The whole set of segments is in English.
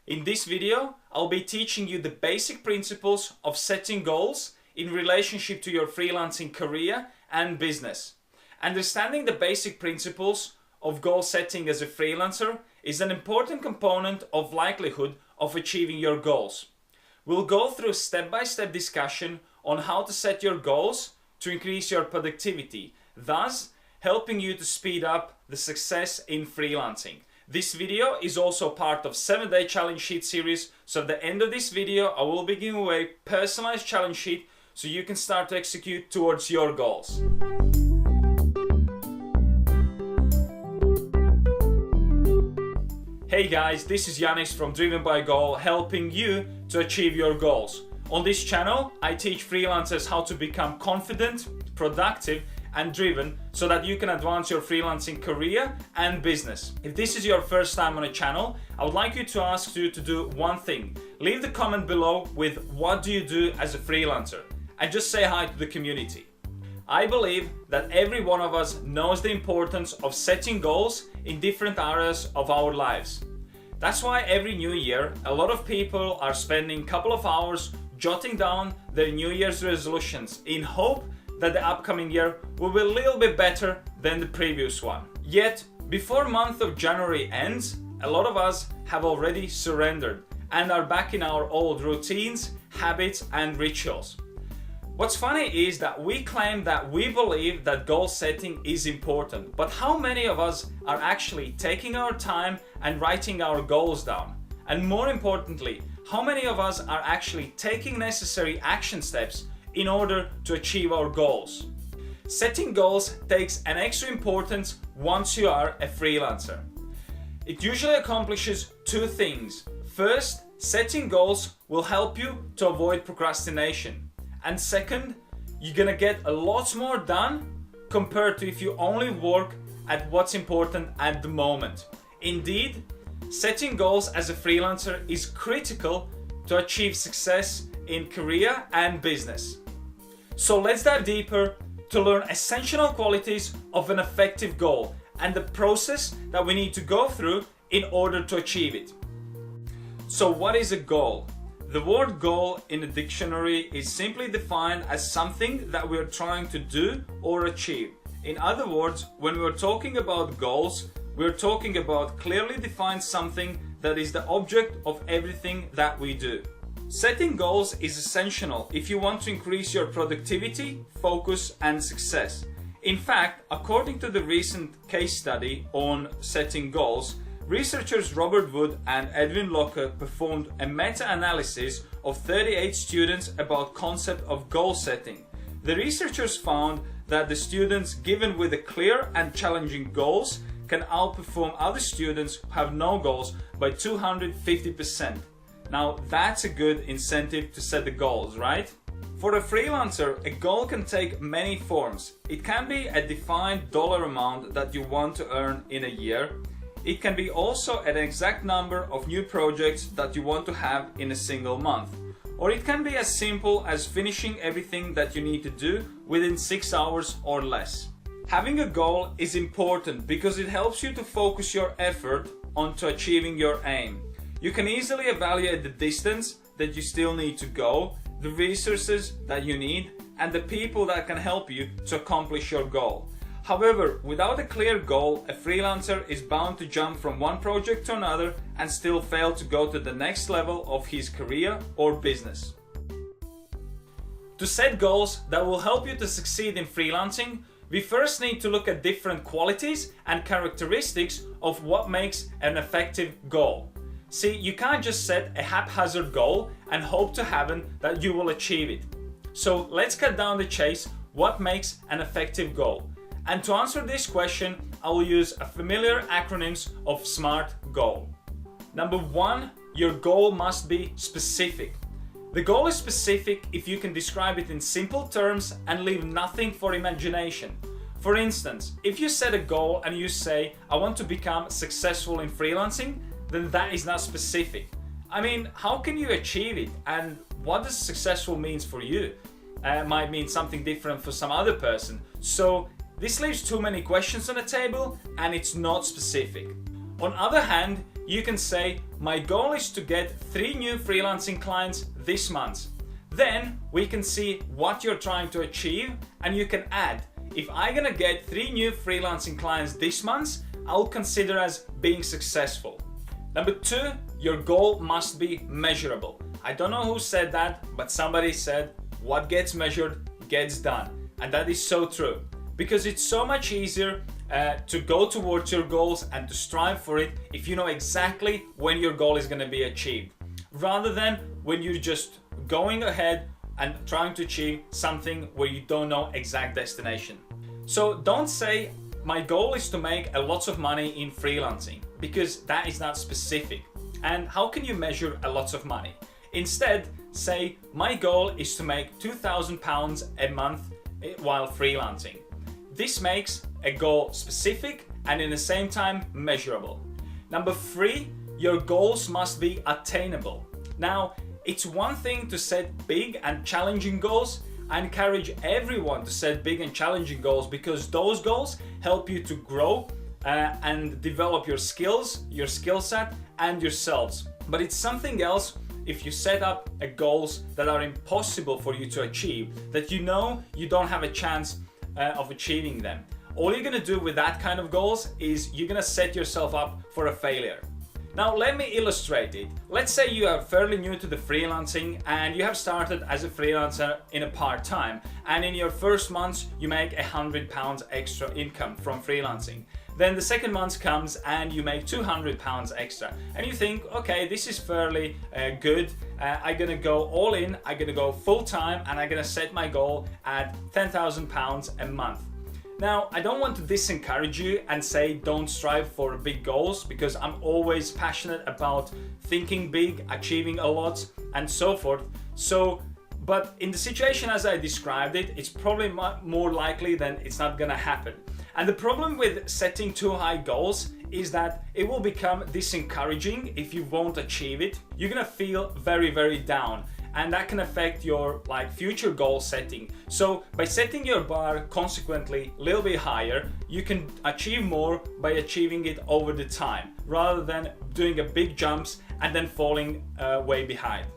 In this video, I'll be teaching you the basic principles of setting goals in relationship to your freelancing career and business. Understanding the basic principles of goal setting as a freelancer is an important component of likelihood of achieving your goals. We'll go through step-by-step discussion on how to set your goals to increase your productivity, thus helping you to speed up the success in freelancing. This video is also part of 7-day challenge sheet series, so at the end of this video I will be giving away personalized challenge sheet so you can start to execute towards your goals. Hey guys, this is Janis from Driven by Goal, helping you to achieve your goals. On this channel, I teach freelancers how to become confident, productive, and driven so that you can advance your freelancing career and business. If this is your first time on a channel, I would like you to ask you to do one thing. Leave the comment below with what do you do as a freelancer, and just say hi to the community. I believe that every one of us knows the importance of setting goals in different areas of our lives. That's why every new year, a lot of people are spending a couple of hours jotting down their New Year's resolutions in hope that the upcoming year will be a little bit better than the previous one. Yet, before month of January ends, a lot of us have already surrendered and are back in our old routines, habits, and rituals. What's funny is that we claim that we believe that goal setting is important, but how many of us are actually taking our time and writing our goals down? And more importantly, how many of us are actually taking necessary action steps in order to achieve our goals? Setting goals takes an extra importance once you are a freelancer. It usually accomplishes two things. First, setting goals will help you to avoid procrastination. And second, you're gonna get a lot more done compared to if you only work at what's important at the moment. Indeed, setting goals as a freelancer is critical to achieve success in career and business. So let's dive deeper to learn essential qualities of an effective goal and the process that we need to go through in order to achieve it. So what is a goal? The word goal in a dictionary is simply defined as something that we are trying to do or achieve. In other words, when we're talking about goals, we're talking about clearly defined something that is the object of everything that we do. Setting goals is essential if you want to increase your productivity, focus, and success. In fact, according to the recent case study on setting goals, researchers Robert Wood and Edwin Locker performed a meta-analysis of 38 students about concept of goal setting. The researchers found that the students given with a clear and challenging goals can outperform other students who have no goals by 250%. Now that's a good incentive to set the goals, right? For a freelancer, a goal can take many forms. It can be a defined dollar amount that you want to earn in a year. It can be also an exact number of new projects that you want to have in a single month. Or it can be as simple as finishing everything that you need to do within 6 hours or less. Having a goal is important because it helps you to focus your effort onto achieving your aim. You can easily evaluate the distance that you still need to go, the resources that you need, and the people that can help you to accomplish your goal. However, without a clear goal, a freelancer is bound to jump from one project to another and still fail to go to the next level of his career or business. To set goals that will help you to succeed in freelancing, we first need to look at different qualities and characteristics of what makes an effective goal. See, you can't just set a haphazard goal and hope to heaven that you will achieve it. So let's cut down the chase. What makes an effective goal? And to answer this question, I will use a familiar acronyms of SMART goal. Number one, your goal must be specific. The goal is specific if you can describe it in simple terms and leave nothing for imagination. For instance, if you set a goal and you say, I want to become successful in freelancing, then that is not specific. I mean, how can you achieve it? And what does successful means for you? It might mean something different for some other person. So this leaves too many questions on the table and it's not specific. On the other hand, you can say, my goal is to get 3 new freelancing clients this month. Then we can see what you're trying to achieve, and you can add, if I'm gonna get 3 new freelancing clients this month, I'll consider as being successful. Number 2, your goal must be measurable. I don't know who said that, but somebody said, what gets measured gets done. And that is so true, because it's so much easier to go towards your goals and to strive for it if you know exactly when your goal is going to be achieved, rather than when you're just going ahead and trying to achieve something where you don't know exact destination. So don't say, my goal is to make a lot of money in freelancing, because that is not specific. And how can you measure a lot of money? Instead, say, my goal is to make £2,000 a month while freelancing. This makes a goal specific and in the same time measurable. Number 3, your goals must be attainable. Now, it's one thing to set big and challenging goals. I encourage everyone to set big and challenging goals, because those goals help you to grow and develop your skills, your skill set, and yourselves. But it's something else if you set up goals that are impossible for you to achieve, that you know you don't have a chance of achieving them. All you're gonna do with that kind of goals is you're gonna set yourself up for a failure. Now let me illustrate it. Let's say you are fairly new to the freelancing and you have started as a freelancer in a part-time, and in your first months you make £100 extra income from freelancing. Then the second month comes and you make £200 extra, and you think, okay, this is fairly good. I'm gonna go all in, I'm gonna go full-time, and I'm gonna set my goal at £10,000 a month. Now, I don't want to disencourage you and say don't strive for big goals, because I'm always passionate about thinking big, achieving a lot, and so forth. But in the situation as I described it, it's probably more likely than it's not gonna happen. And the problem with setting too high goals is that it will become disencouraging if you won't achieve it. You're gonna feel very, very down, and that can affect your future goal setting. So by setting your bar consequently a little bit higher, you can achieve more by achieving it over the time, rather than doing a big jumps and then falling way behind.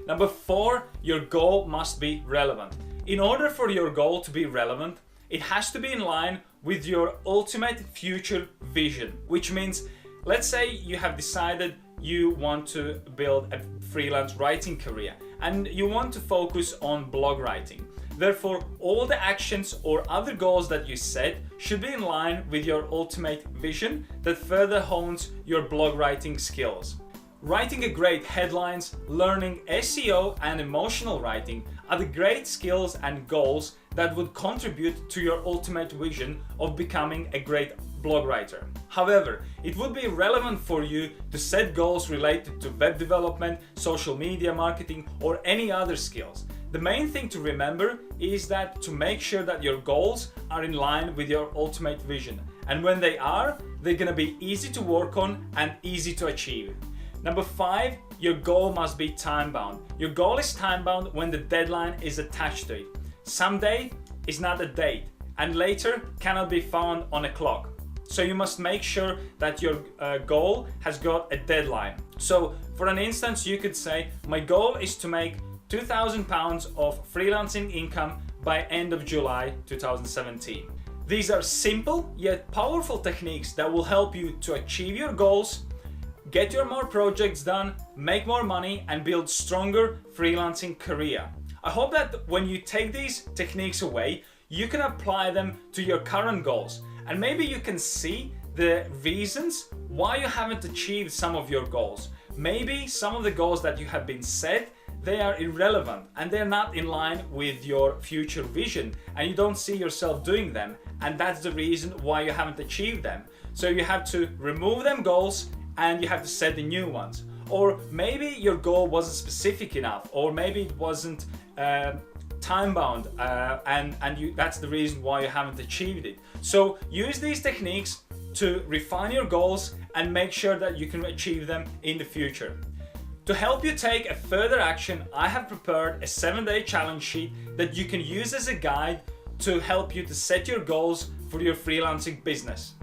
Number 4, your goal must be relevant. In order for your goal to be relevant, it has to be in line with your ultimate future vision, which means, let's say you have decided you want to build a freelance writing career and you want to focus on blog writing. Therefore, all the actions or other goals that you set should be in line with your ultimate vision that further hones your blog writing skills. Writing a great headlines, learning SEO and emotional writing are the great skills and goals that would contribute to your ultimate vision of becoming a great blog writer. However, it would be relevant for you to set goals related to web development, social media marketing, or any other skills. The main thing to remember is that to make sure that your goals are in line with your ultimate vision. And when they are, they're gonna be easy to work on and easy to achieve. Number 5, your goal must be time-bound. Your goal is time-bound when the deadline is attached to it. Someday is not a date, and later cannot be found on a clock. So you must make sure that your goal has got a deadline. So for an instance, you could say, my goal is to make £2,000 of freelancing income by end of July 2017. These are simple yet powerful techniques that will help you to achieve your goals, get your more projects done, make more money, and build stronger freelancing career. I hope that when you take these techniques away, you can apply them to your current goals, and maybe you can see the reasons why you haven't achieved some of your goals. Maybe some of the goals that you have been set, they are irrelevant and they're not in line with your future vision, and you don't see yourself doing them, and that's the reason why you haven't achieved them. So you have to remove them goals and you have to set the new ones. Or maybe your goal wasn't specific enough, or maybe it wasn't time-bound, and that's the reason why you haven't achieved it. So use these techniques to refine your goals and make sure that you can achieve them in the future. To help you take a further action, I have prepared a 7-day challenge sheet that you can use as a guide to help you to set your goals for your freelancing business.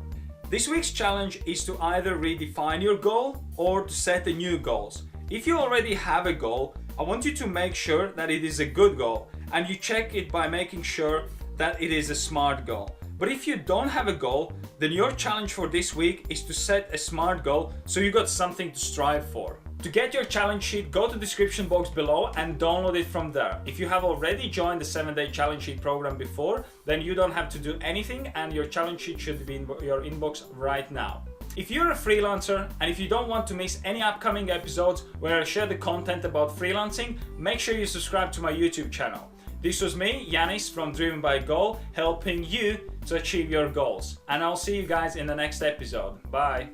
This week's challenge is to either redefine your goal or to set a new goals. If you already have a goal, I want you to make sure that it is a good goal, and you check it by making sure that it is a SMART goal. But if you don't have a goal, then your challenge for this week is to set a SMART goal so you got something to strive for. To get your challenge sheet, go to the description box below and download it from there. If you have already joined the 7-day challenge sheet program before, then you don't have to do anything and your challenge sheet should be in your inbox right now. If you're a freelancer and if you don't want to miss any upcoming episodes where I share the content about freelancing, make sure you subscribe to my YouTube channel. This was me, Janis from Driven by Goal, helping you to achieve your goals. And I'll see you guys in the next episode. Bye.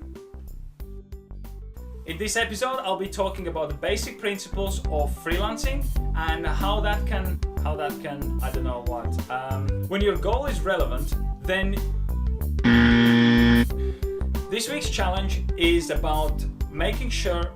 In this episode, I'll be talking about the basic principles of freelancing and how that can, I don't know what. When your goal is relevant, then this week's challenge is about making sure